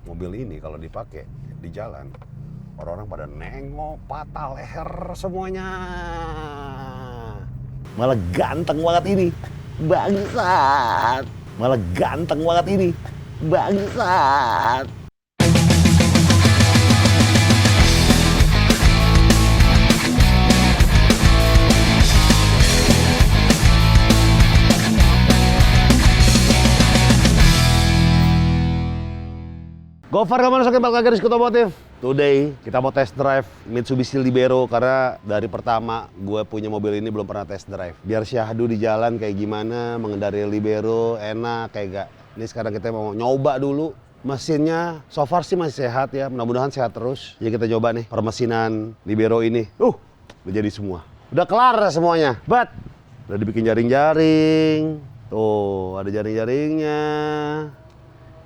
mobil ini kalau dipakai di jalan, orang-orang pada nengok, patah leher semuanya. Malah ganteng banget ini, bangsat. Malah ganteng banget ini, bangsat. Gofar kamu masukin balik lagi Rizky Otomotif. Today kita mau test drive Mitsubishi Libero karena dari pertama gue punya mobil ini belum pernah test drive. Biar syahdu di jalan kayak gimana, mengendarai Libero enak kayak gak. Ini sekarang kita mau nyoba dulu. Mesinnya so far sih masih sehat ya, mudah-mudahan sehat terus. Jadi kita coba nih permesinan Libero ini. Udah jadi semua. Udah kelar semuanya. Udah dibikin jaring-jaring. Tuh ada jaring-jaringnya.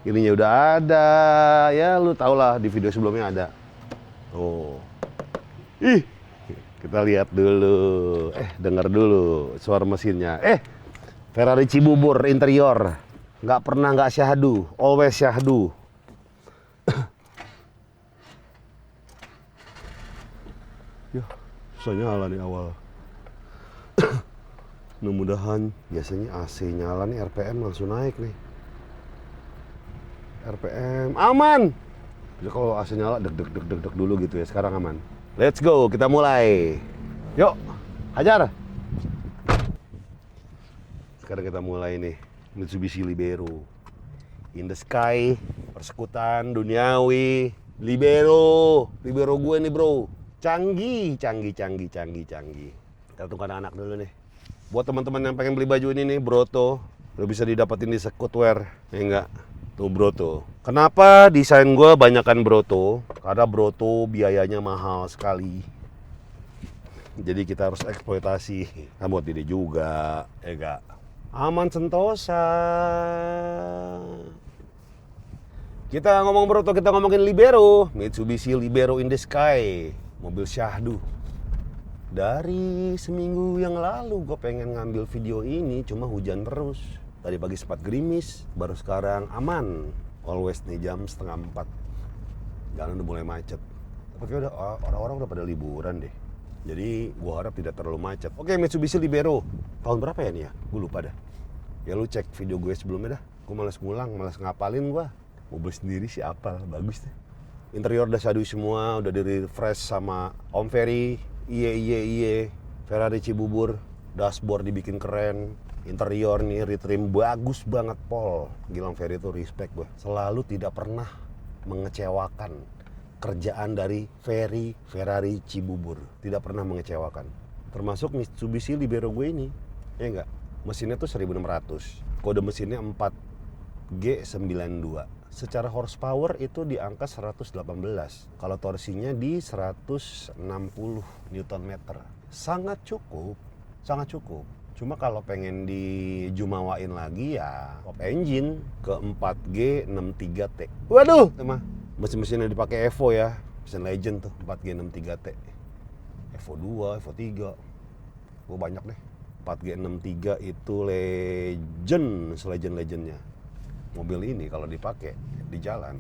Ininya udah ada, ya lu tau lah di video sebelumnya ada. Tuh. Kita lihat dulu. Dengar dulu suara mesinnya. Ferrari Cibubur interior. Nggak pernah nggak syahdu, always syahdu. Susah nyala nih awal. Mudah-mudahan biasanya AC nyala nih, RPM langsung naik nih. RPM aman. Jadi kalau AC nyala deg dulu gitu ya. Sekarang aman. Let's go, kita mulai. Yuk, hajar. Sekarang kita mulai nih Mitsubishi Libero. In the sky, persekutan duniawi. Libero gue nih bro. Canggih. Kita tunggu anak-anak dulu nih. Buat teman-teman yang pengen beli baju ini nih, Broto, udah bisa didapetin di Sekutwear, ya enggak? Tuh Broto. Kenapa desain gue banyakan Broto? Karena Broto biayanya mahal sekali. Jadi kita harus eksploitasi. Nah, buat ini juga, ya enggak? Aman sentosa. Kita ngomong Broto, kita ngomongin Libero. Mitsubishi Libero in the sky. Mobil syahdu. Dari seminggu yang lalu gue pengen ngambil video ini, cuma hujan terus. Tadi pagi sempat gerimis, baru sekarang aman. Always nih jam 3:30. Jalan udah mulai macet. Tapi udah orang-orang udah pada liburan deh. Jadi gua harap tidak terlalu macet. Oke, Mitsubishi Libero. Tahun berapa ya nih ya? Gue lupa dah. Ya lu cek video gue sebelumnya dah. Gue malas ngulang, malas ngapalin gua. Mobil sendiri sih apal, bagus deh. Interior udah syahdu semua, udah di-refresh sama Om Ferry. Iye. Ferrari Cibubur. Dashboard dibikin keren. Interior nih, retrim bagus banget Pol. Gilang Ferry itu respect gue. Selalu tidak pernah mengecewakan. Kerjaan dari Ferrari Cibubur. Tidak pernah mengecewakan. Termasuk Mitsubishi Libero gue ini. Ya enggak? Mesinnya tuh 1600. Kode mesinnya 4G92. Secara horsepower itu di angka 118. Kalau torsinya di 160 Nm. Sangat cukup. Cuma kalau pengen dijumawain lagi ya top engine ke 4G63T. Waduh, mah mesin-mesin yang dipakai Evo ya, mesin legend tuh 4G63T. Evo 2, Evo 3. Gue banyak deh. 4G63 itu legend, selegend-legendnya. Mobil ini kalau dipakai di jalan,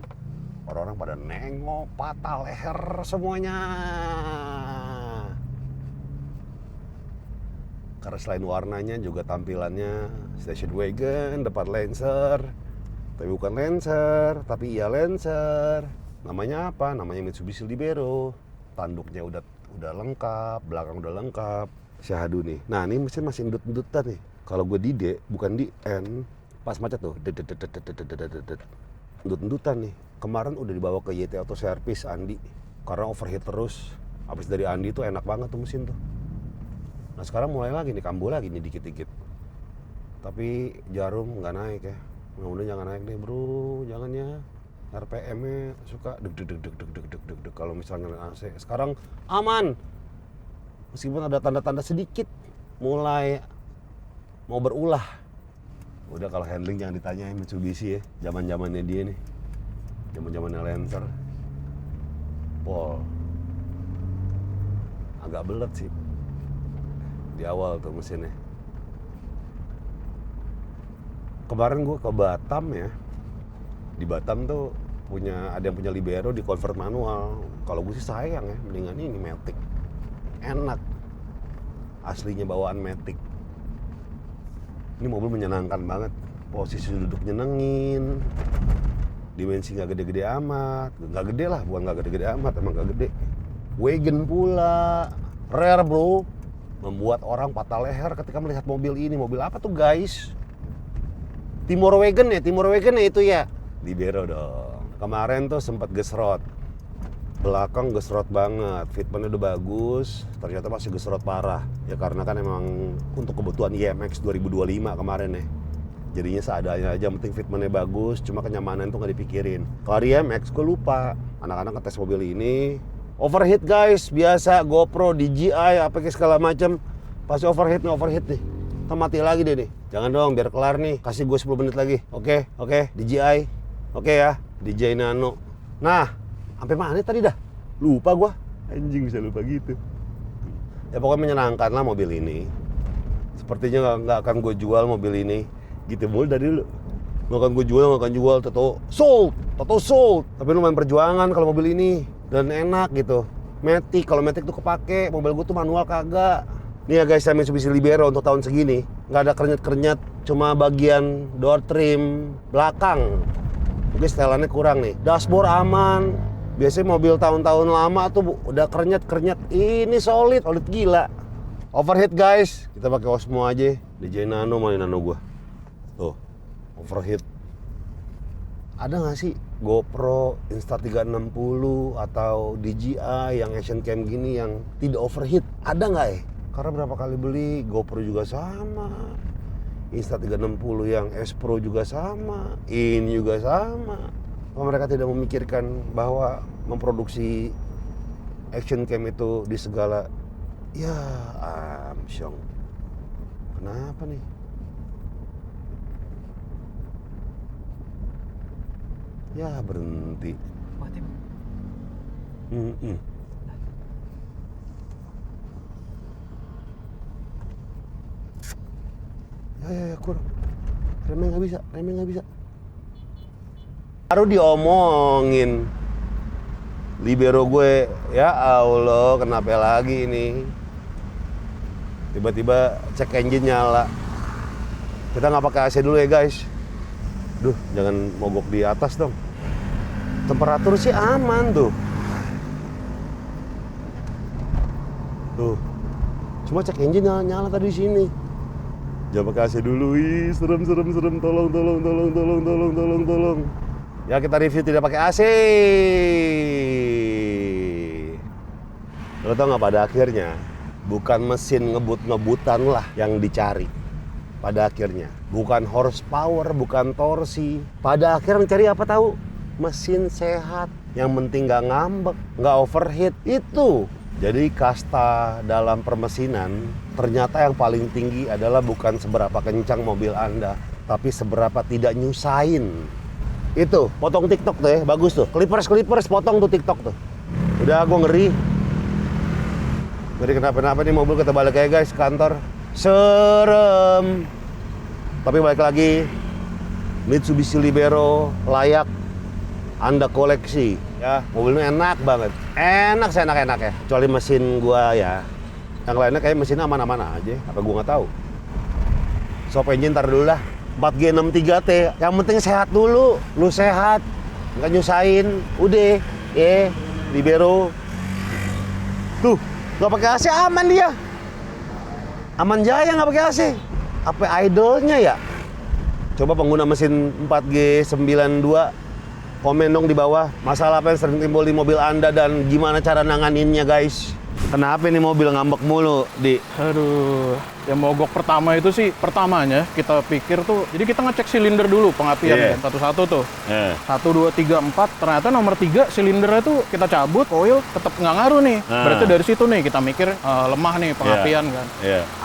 orang-orang pada nengok, patah leher semuanya. Karena selain warnanya juga tampilannya station wagon, depan Lancer. Tapi bukan Lancer, tapi iya Lancer. Namanya apa? Namanya Mitsubishi Libero. Tanduknya udah lengkap, belakang udah lengkap. Syahdu nih. Nah, ini mesin masih endut-endutan nih. Kalau gue di D, bukan di N, pas macet tuh. Endut-endutan nih. Kemarin udah dibawa ke YT Auto Service Andi. Karena overheat terus. Habis dari Andi tuh enak banget tuh mesin tuh. Nah sekarang mulai lagi nih, kambuh lagi nih dikit-dikit. Tapi jarum nggak naik ya. Mudah-mudahan jangan naik deh bro, jangan ya. RPM-nya suka deg. Kalau misalnya AC. Sekarang aman. Meskipun ada tanda-tanda sedikit mulai mau berulah. Udah kalau handling jangan ditanyain Mitsubishi ya. Zaman-zamannya dia nih. Zaman-zamannya Lancer. Pol. Agak belet sih. Di awal tuh mesinnya. Kemarin gue ke Batam ya. Di Batam tuh ada yang punya Libero di convert manual. Kalau gue sih sayang ya, mendingan ini Matic. Enak. Aslinya bawaan Matic. Ini mobil menyenangkan banget. Posisi duduk nyenengin. Dimensi nggak gede-gede amat. Nggak gede lah, bukan nggak gede-gede amat, emang nggak gede. Wagon pula. Rare bro. Membuat orang patah leher ketika melihat mobil ini. Mobil apa tuh guys? Timur Wagon ya itu ya. Libero dong. Kemarin tuh sempat gesrot. Belakang gesrot banget, fitmentnya udah bagus, ternyata masih gesrot parah. Ya karena kan emang untuk kebutuhan IMX 2025 kemarin ya. Jadinya seadanya aja, penting fitmentnya bagus, cuma kenyamanan tuh nggak dipikirin. Kalau IMX gue lupa, anak-anak ngetes mobil ini. Overheat guys, biasa GoPro, DJI, apa kayak segala macam. Pasti overheat nih. Kita mati lagi deh nih. Jangan dong, biar kelar nih. Kasih gue 10 menit lagi. Oke, DJI. Oke ya, DJI Nano. Nah, sampai mana tadi dah? Lupa gua. Anjing bisa lupa gitu. Ya pokoknya menyenangkan lah mobil ini. Sepertinya nggak akan gue jual mobil ini. Gitu mulu dari dulu. Nggak akan jual, Toto sold. Tapi lumayan perjuangan kalau mobil ini. Dan enak gitu. Matic, kalau Matic tuh kepake. Mobil gue tuh manual kagak. Nih ya guys, saya Mitsubishi Libero untuk tahun segini. Nggak ada kerenyet-kerenyet. Cuma bagian door trim belakang. Mungkin setelannya kurang nih. Dashboard aman. Biasanya mobil tahun-tahun lama tuh udah kerenyet. Ini solid gila. Overheat guys, kita pakai Osmo aja. DJI Nano, mana Nano gua? Tuh, overheat. Ada nggak sih GoPro Insta360 atau DJI yang action cam gini yang tidak overheat? Ada nggak ya? Karena berapa kali beli, GoPro juga sama. Insta360 yang S Pro juga sama, ini juga sama. Mereka tidak memikirkan bahwa memproduksi action cam itu di segala. Ya amsyong. Kenapa nih? Ya berhenti. Ya kurang. Remnya nggak bisa. Baru diomongin Libero gue, ya Allah, kenapa lagi ini? Tiba-tiba cek engine nyala. Kita nggak pakai AC dulu ya guys. Duh, jangan mogok di atas dong. Temperatur sih aman tuh. Cuma cek engine nyala tadi di sini. Jangan pakai AC dulu, serem, tolong. Ya kita review tidak pakai AC. Lo tau nggak, pada akhirnya bukan mesin ngebut-ngebutan lah yang dicari. Pada akhirnya bukan horsepower, bukan torsi. Pada akhirnya mencari apa tahu? Mesin sehat. Yang penting nggak ngambek, nggak overheat. Itu. Jadi kasta dalam permesinan ternyata yang paling tinggi adalah bukan seberapa kencang mobil Anda, tapi seberapa tidak nyusahin. Itu, potong TikTok tuh ya, bagus tuh. Clippers potong tuh TikTok tuh. Udah gue ngeri. Jadi kenapa-napa nih mobil, kita balik aja guys kantor. Serem. Tapi balik lagi, Mitsubishi Libero layak Anda koleksi. Ya, mobilnya enak banget. Enak ya. Kecuali mesin gua ya. Yang lainnya kayak mesinnya aman-aman aja. Apa gua nggak tahu. Shop engine ntar dulu lah. 4G 63T. Yang penting sehat dulu. Lu sehat. Nggak nyusahin. Udah. Libero. Tuh, nggak pakai AC aman dia. Aman jaya nggak pakai AC. Apa idolnya ya? Coba pengguna mesin 4G 92. Komen dong di bawah, masalah apa yang sering timbul di mobil Anda dan gimana cara nanganinnya guys. Kenapa ini mobil ngambek mulu, Di? Aduh, yang mogok pertama itu sih, pertamanya kita pikir tuh, jadi kita ngecek silinder dulu, pengapian satu-satu tuh. 1, 2, 3, 4, ternyata nomor 3 silindernya tuh kita cabut, coil tetap nggak ngaruh nih. Berarti dari situ nih kita mikir lemah nih pengapian kan.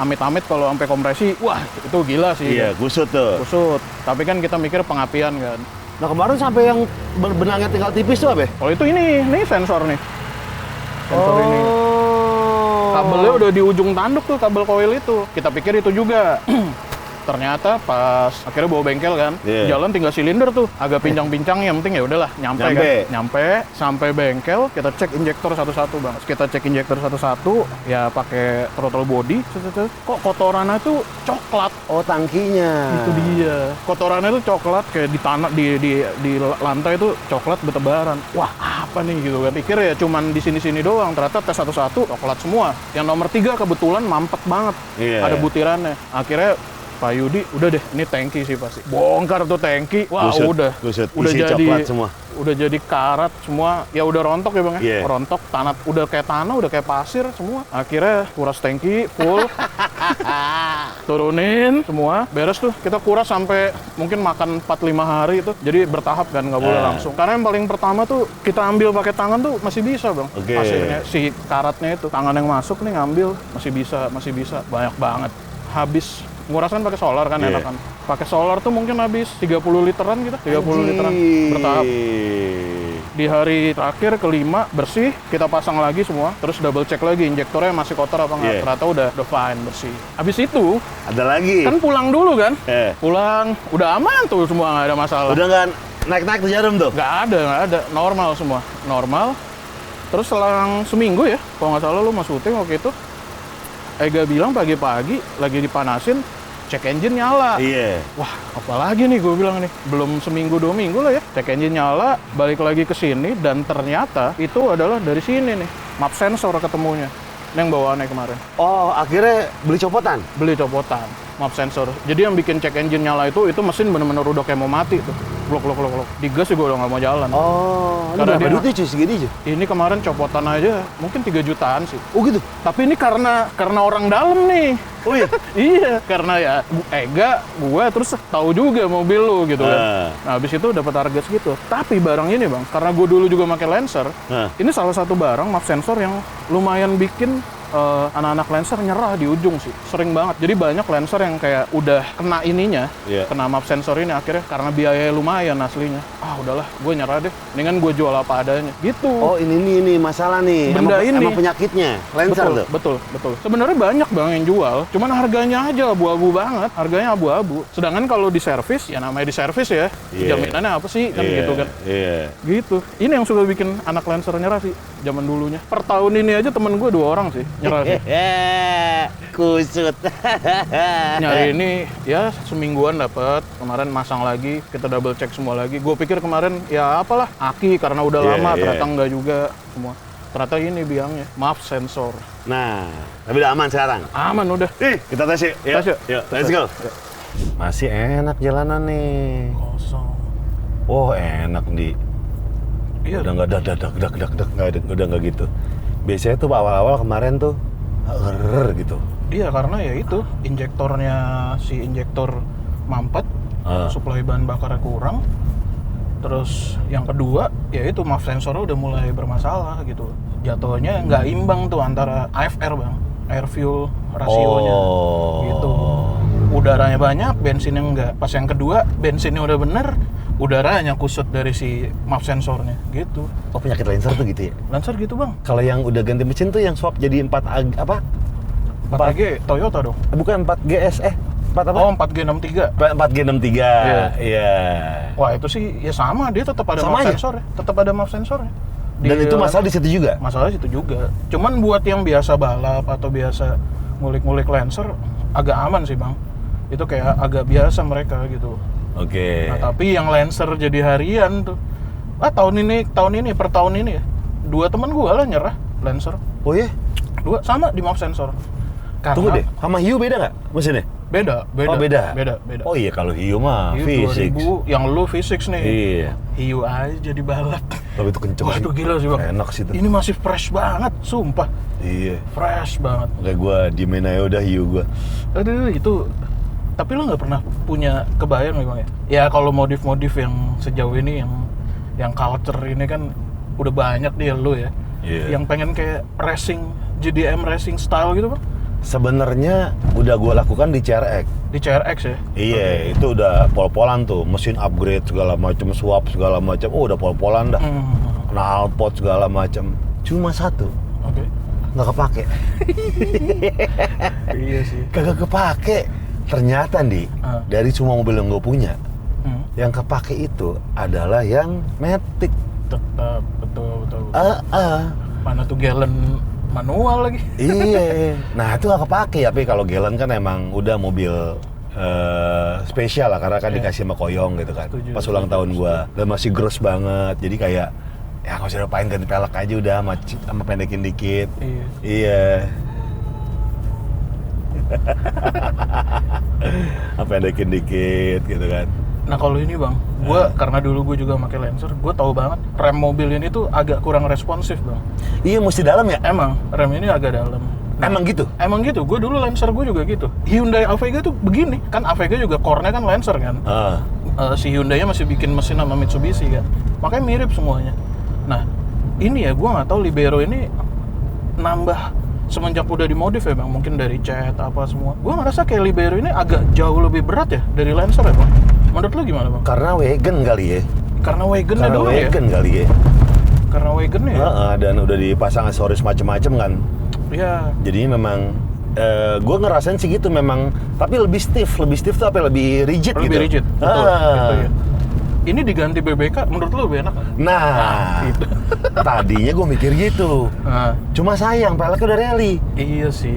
Amit-amit kalau sampai kompresi, wah itu gila sih. Gusut tuh. Gusut, tapi kan kita mikir pengapian kan. Nah kemarin sampai yang benangnya tinggal tipis tuh apa? Oh itu ini sensor nih. Sensor ini. Kabelnya udah di ujung tanduk tuh, kabel coil itu. Kita pikir itu juga. Ternyata pas akhirnya bawa bengkel kan, jalan tinggal silinder tuh, agak pincang-pincang, yang penting ya udahlah nyampe kan. Nyampe sampai bengkel, kita cek injektor satu-satu bang. Kita cek injektor satu-satu, ya pakai throttle body. Kok kotorannya tuh coklat? Oh, tangkinya. Itu dia. Kotorannya tuh coklat, kayak di tanah di lantai tuh coklat bertebaran. Wah, apa nih gitu kan? Pikir ya cuman di sini-sini doang. Ternyata tes satu-satu coklat semua. Yang nomor 3 kebetulan mampet banget. Ada butirannya. Akhirnya Pak Yudi, udah deh, ini tangki sih pasti. Bongkar tuh tangki, wah udah isi jadi coklat semua. Udah jadi karat semua, ya udah rontok ya bang ya, rontok, udah kayak tanah, udah kayak pasir semua. Akhirnya kuras tangki full, turunin semua, beres tuh. Kita kuras sampai mungkin makan 4-5 hari itu, jadi bertahap kan, nggak boleh langsung. Karena yang paling pertama tuh kita ambil pakai tangan tuh masih bisa bang, hasilnya si karatnya itu, tangan yang masuk nih ngambil masih bisa, banyak banget. Habis nguras kan pakai solar kan, enak kan. Pakai solar tuh mungkin habis 30 literan gitu, 30 literan bertahap. Di hari terakhir kelima bersih, kita pasang lagi semua, terus double check lagi injektornya masih kotor apa enggak. Ternyata udah fine, bersih. Habis itu ada lagi. Kan pulang dulu kan? Pulang udah aman tuh semua, nggak ada masalah. Udah nggak naik-naik tuh jarum tuh? Nggak ada, normal semua, normal. Terus selang seminggu ya, kalau nggak salah lu mas syuting waktu itu, Ega bilang pagi-pagi lagi dipanasin, cek engine nyala. Wah, apalagi nih gue bilang nih. Belum seminggu 2 minggu lah ya. Cek engine nyala, balik lagi ke sini, dan ternyata itu adalah dari sini nih. Map sensor ketemunya. Yang bawaannya kemarin. Oh, akhirnya beli copotan? Beli copotan, map sensor. Jadi yang bikin cek engine nyala itu mesin bener-bener udah kayak mau mati tuh. Blok. Digas juga udah nggak mau jalan. Oh, karena berapa duitnya cuy segini cuy? Ini kemarin copotan aja mungkin 3 jutaan sih. Oh gitu? Tapi ini karena orang dalam nih. Oh iya? Iya, karena ya Ega, gue terus tahu juga mobil lu gitu kan. Nah, habis itu dapat harga segitu. Tapi barang ini bang, karena gue dulu juga pakai Lancer, ini salah satu barang map sensor yang lumayan bikin anak-anak Lancer nyerah di ujung sih. Sering banget. Jadi banyak Lancer yang kayak udah kena ininya, kena map sensor ini akhirnya karena biaya lumayan aslinya. Ah udahlah, gue nyerah deh. Mendingan gue jual apa adanya. Gitu. Oh ini masalah nih. Benda ini. Emang penyakitnya Lancer tuh? Betul. Sebenarnya banyak bang yang jual. Cuman harganya aja abu-abu banget. Harganya abu-abu. Sedangkan kalau di servis, ya namanya di servis ya. Jaminannya apa sih? Kan gitu kan. Gitu. Ini yang suka bikin anak Lancer nyerah sih. Zaman dulunya. Per tahun ini aja temen gue 2 orang sih nyerah sih. Kusut. Nyari ini ya semingguan dapat. Kemarin masang lagi, kita double check semua lagi. Gue pikir kemarin ya apalah aki karena udah lama, ternyata enggak juga semua. Ternyata ini biangnya, map sensor. Nah, tapi udah aman sekarang? Aman udah. Kita tes yuk. Yuk, let's go. Masih enak jalanan nih. Kosong. Oh enak di. Iya. Udah nggak udah nggak gitu. Biasanya tuh awal-awal kemarin tuh gitu. Iya karena ya itu injektornya si injektor mampet, suplai bahan bakarnya kurang. Terus yang kedua ya itu map sensornya udah mulai bermasalah gitu. Jatuhnya nggak imbang tuh antara AFR bang, air fuel rasionya gitu. Udaranya banyak, bensinnya enggak. Pas yang kedua bensinnya udah bener, udaranya kusut dari si map sensornya gitu. Oh penyakit Lancer tuh gitu ya? Lancer gitu bang. Kalau yang udah ganti mesin tuh yang swap jadi 4G Toyota dong? Bukan 4GS 4 apa? Oh 4G63. 4G63. Iya. Wah itu sih ya sama, dia tetap ada sama map aja? sensor ya. Tetap ada map sensor ya. Dan itu masalah di situ juga? Masalah di situ juga. Cuman buat yang biasa balap atau biasa ngulik-ngulik Lancer agak aman sih bang. Itu kayak agak biasa mereka gitu. Oke. Nah tapi yang Lancer jadi harian tuh, tahun ini per tahun ini ya, 2 teman gua lah nyerah Lancer. Oh iya? 2 sama di map sensor. Karena Tunggu deh, sama Hiu beda nggak mesinnya? Beda. Oh beda? Beda. Oh iya kalau Hiu mah Hiu V6. 2000, yang lu V6 nih. Iya. Hiu aja jadi balap. Tapi itu kenceng. Waduh gila sih bang. Enak sih itu. Ini masih fresh banget, sumpah. Iya. Fresh banget. Kayak gue diemin aja udah Hiu gue. Aduh itu. Tapi lo nggak pernah punya kebayang memang ya? Ya kalau modif-modif yang sejauh ini yang culture ini kan udah banyak nih lo ya. Yeah. Yang pengen kayak racing, JDM racing style gitu bang? Sebenarnya udah gue lakukan di CRX. Di CRX ya? Iya, itu udah pol-polan tuh, mesin upgrade segala macam, swap segala macam. Oh udah pol-polan dah. Knalpot segala macam. Cuma satu. Oke. Nggak kepake. Iya sih. Kagak kepake. Ternyata dari semua mobil yang gue punya, yang kepake itu adalah yang Matic. Tetap betul. Mana tuh Galen manual lagi. Iya. Nah itu gak kepake, tapi kalau Galen kan emang udah mobil spesial lah karena kan dikasih sama Koyong gitu kan. Pas ulang tahun gua dan masih gross banget. Jadi kayak ya nggak usah lupain ganti pelek aja udah sama pendekin dikit. Iya. Pendekin dikit gitu kan. Nah kalau ini bang, karena dulu gue juga pakai Lancer, gue tahu banget rem mobil ini tuh agak kurang responsif bang. Iya mesti dalam ya? Emang, rem ini agak dalam. Nah, emang gitu? Emang gitu, gue dulu Lancer gue juga gitu. Hyundai Avega tuh begini, kan Avega juga core-nya kan Lancer kan. Si Hyundai-nya masih bikin mesin sama Mitsubishi kan, makanya mirip semuanya. Nah ini ya gue nggak tahu Libero ini nambah semenjak udah dimodif ya bang, mungkin dari cat apa semua. Gue ngerasa kayak Libero ini agak jauh lebih berat ya dari Lancer ya bang. Menurut lu gimana bang? Karena wagon kali ya. Karena wagonnya doang ya? Wagon kali ya. Karena wagonnya ya? Dan udah dipasang aksesoris macem-macem kan. Iya. Jadi memang gue ngerasain sih gitu memang, tapi lebih stiff tuh apa? Lebih rigid lebih gitu. Rigid, betul. Gitu, ya. Ini diganti BBK, menurut lu lebih enak? Nah gitu. Tadinya gue mikir gitu. Cuma sayang, peleknya udah rally. Iya sih.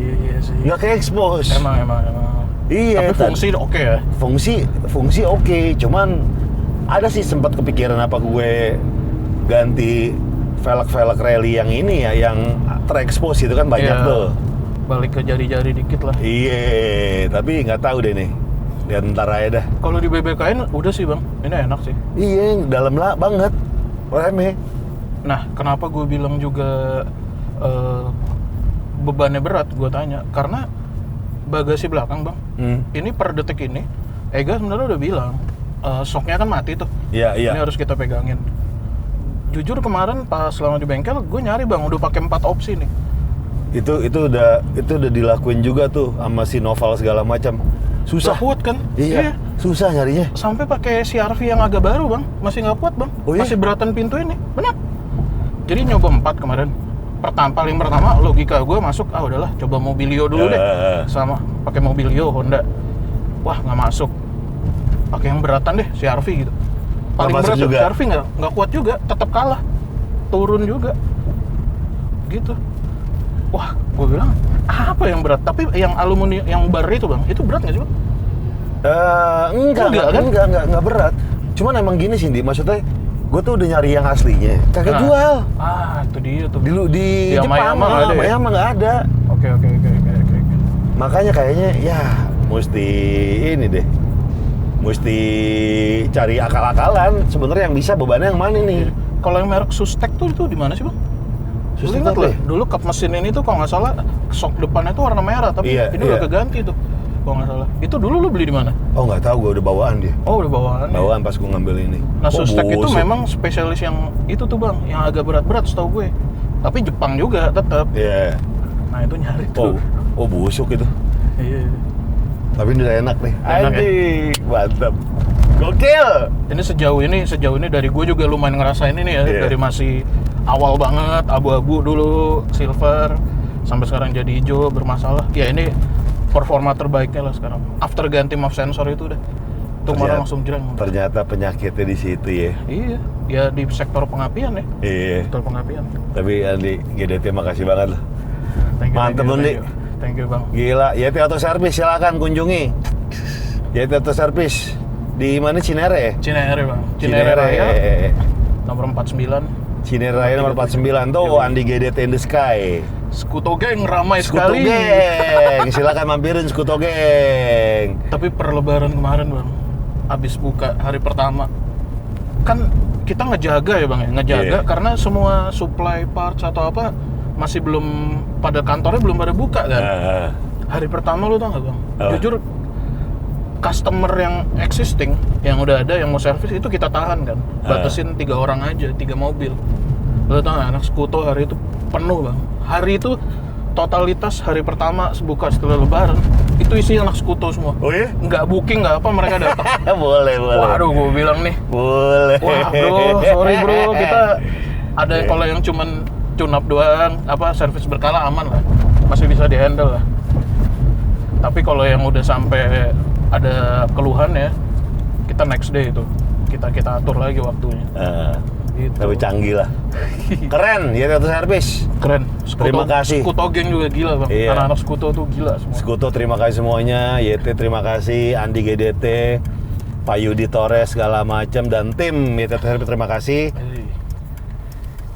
Nggak ke-expose. Emang. Iya. Tapi fungsi oke ya? Fungsi oke. Cuman ada sih sempat kepikiran apa gue ganti velg rally yang ini ya, yang terekspos itu kan banyak tuh. Balik ke jari-jari dikit lah. Iya, tapi nggak tahu deh nih. Lihat ntar aja dah. Kalau di BBK-in udah sih bang, ini enak sih. Iya, dalam lah banget remnya. Nah, kenapa gue bilang juga bebannya berat? Gue tanya, karena bagasi belakang bang, ini per detik ini, Ega sebenarnya udah bilang, shocknya kan mati tuh. Iya. Ini harus kita pegangin. Jujur kemarin pas selama di bengkel, gue nyari bang, udah pakai 4 opsi nih. Itu udah dilakuin juga tuh sama si Noval segala macam. Susah. Gak kuat kan? Iya. Susah nyarinya. Sampai pakai CR-V yang agak baru bang, masih nggak kuat bang. Oh, iya? Masih beratan pintu ini, benar. Jadi nyoba 4 kemarin. Paling pertama logika gue masuk, udahlah coba Mobilio dulu deh. Sama pakai Mobilio Honda. Wah nggak masuk. Pakai yang beratan deh, CR-V gitu. Paling berat juga. CR-V nggak kuat juga, tetap kalah. Turun juga. Gitu. Wah, gue bilang apa yang berat? Tapi yang aluminium, yang bar itu bang, itu berat nggak sih bang? Enggak berat. Cuman emang gini sih, maksudnya gue tuh udah nyari yang aslinya, kagak jual. Itu dia tuh. Di Jepang Yamaha nggak ada. Oke. Makanya kayaknya ya mesti ini deh, mesti cari akal-akalan. Sebenarnya yang bisa bebannya yang mana nih? Kalau yang merek Sustek tuh itu di mana sih bang? Sustek ingat loh, dulu kap mesin ini tuh kalau nggak salah shock depannya tuh warna merah, tapi ini udah keganti tuh. Kalau nggak salah. Itu dulu lu beli di mana? Oh nggak tahu, gue udah bawaan dia. Oh udah bawaan. Bawaan pas gue ngambil ini. Nah Sustek itu memang spesialis yang itu tuh bang, yang agak berat-berat setahu gue. Tapi Jepang juga tetap. Iya. Nah itu nyari tuh. Oh busuk itu. Iya. Tapi ini udah enak nih. Enak ya? Mantap. Gokil. Ini sejauh ini dari gue juga lumayan ngerasain ini ya. Dari masih awal banget, abu-abu dulu, silver, sampai sekarang jadi hijau, bermasalah. Ya ini performa terbaiknya lah sekarang. After ganti map sensor itu udah. Tuh malah langsung jreng. Ternyata penyakitnya di situ ya. Iya, ya di sektor pengapian ya. Iya. Sektor pengapian. Tapi Andi, GDT makasih banget loh. Mantep loh nih. Thank you bang. Gila, YT Auto Service silakan kunjungi. YT Auto Service di mana Cinere ya? Cinere bang. Cinere Raya. Nomor 49. Cinere Raya nomor 49 tuh Andi GDT in the Sky. Skuto Geng ramai sekali. Skuto Geng, silakan mampirin Skuto Geng. Tapi per lebaran kemarin bang, abis buka hari pertama, kan kita ngejaga ya bang ya, ngejaga karena semua supply parts atau apa masih belum pada kantornya belum pada buka kan. Hari pertama lu tau nggak bang? Jujur customer yang existing yang udah ada yang mau servis itu kita tahan kan, batasin 3 orang aja, 3 mobil. Lo tau gak, anak Skuto hari itu penuh bang. Hari itu totalitas hari pertama buka setelah lebaran itu isinya anak Skuto semua. Oh iya? Nggak booking nggak apa, mereka datang. Boleh. Waduh, gue bilang nih. Boleh. Wah bro, sorry bro, kita ada kalau yang cuman tune up doang, apa servis berkala aman lah, masih bisa di handle lah. Tapi kalau yang udah sampai ada keluhan ya, kita next day itu kita atur lagi waktunya. Gitu. Tapi canggih lah. Keren, ya Auto Service. Keren. Terima kasih. Sekuto geng juga gila bang. Iya. Anak-anak Sekuto tuh gila semua. Sekuto terima kasih semuanya, YT terima kasih, Andi GDT, Pak Yudi Torres segala macam dan tim YT Service terima kasih.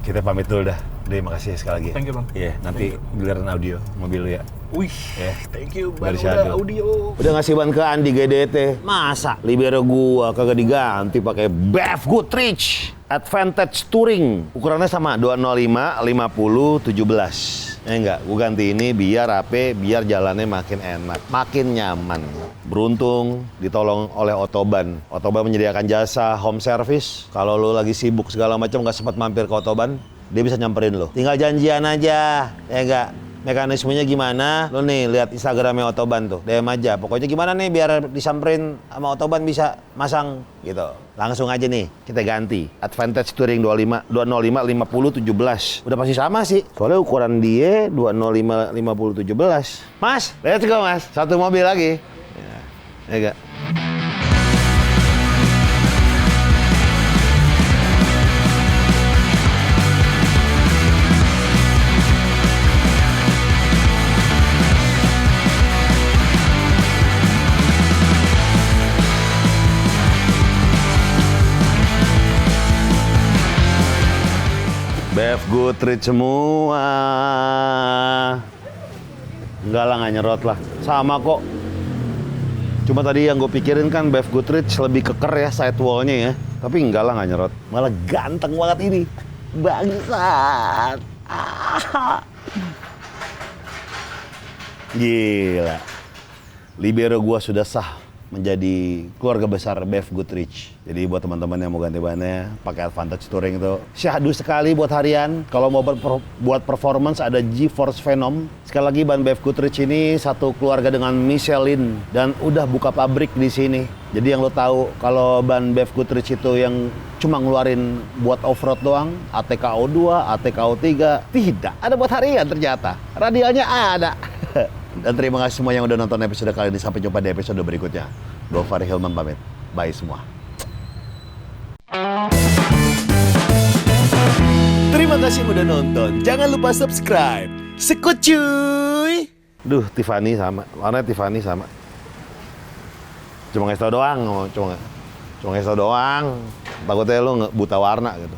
Kita pamit dulu dah. Terima kasih sekali lagi. Thank you bang. Iya, nanti giliran audio mobil lu ya. Wih, Ya. thank you Dari bang. Shadow. Udah audio. Udah ngasih ban ke Andi GDT. Masa Libero gua kagak diganti pakai BF Goodrich Advantage Touring. Ukurannya sama 205, 50, 17. Enggak, gua ganti ini biar rapi, biar jalannya makin enak, makin nyaman. Beruntung ditolong oleh Otoban. Otoban menyediakan jasa home service. Kalau lu lagi sibuk segala macam nggak sempat mampir ke Otoban, dia bisa nyamperin lo. Tinggal janjian aja, ya enggak? Mekanismenya gimana? Lo nih lihat Instagramnya Otoban tuh, DM aja. Pokoknya gimana nih biar disamperin sama Otoban bisa masang gitu. Langsung aja nih, kita ganti. Advantage Touring 205, 50, 17. Udah pasti sama sih. Soalnya ukuran dia 205, 50, 17. Mas, let's go mas. Satu mobil lagi. Ya enggak? BF Goodrich semua. Enggak lah, nggak nyerot lah. Sama kok. Cuma tadi yang gue pikirin kan BF Goodrich lebih keker ya sidewall-nya ya. Tapi enggak lah, nggak nyerot. Malah ganteng banget ini. Bangsat. Gila. Libero gua sudah sah menjadi keluarga besar BF Goodrich. Jadi buat teman-teman yang mau ganti bannya, pakai Advantage Touring itu syahdu sekali buat harian. Kalau mau buat performance ada GeForce Venom. Sekali lagi ban BF Goodrich ini satu keluarga dengan Michelin dan udah buka pabrik di sini. Jadi yang lo tahu kalau ban BF Goodrich itu yang cuma ngeluarin buat off-road doang, ATKO 2, ATKO 3, tidak. Ada buat harian ternyata. Radialnya ada. Dan terima kasih semua yang udah nonton episode kali ini. Sampai jumpa di episode berikutnya. Gue Fahri Hilman pamit. Bye semua. Terima kasih udah nonton. Jangan lupa subscribe. Sekut cuy. Duh, Tiffany sama. Warnanya Tiffany sama. Cuma ngasih tau doang. Cuma ngasih tau doang. Takutnya lu buta warna gitu.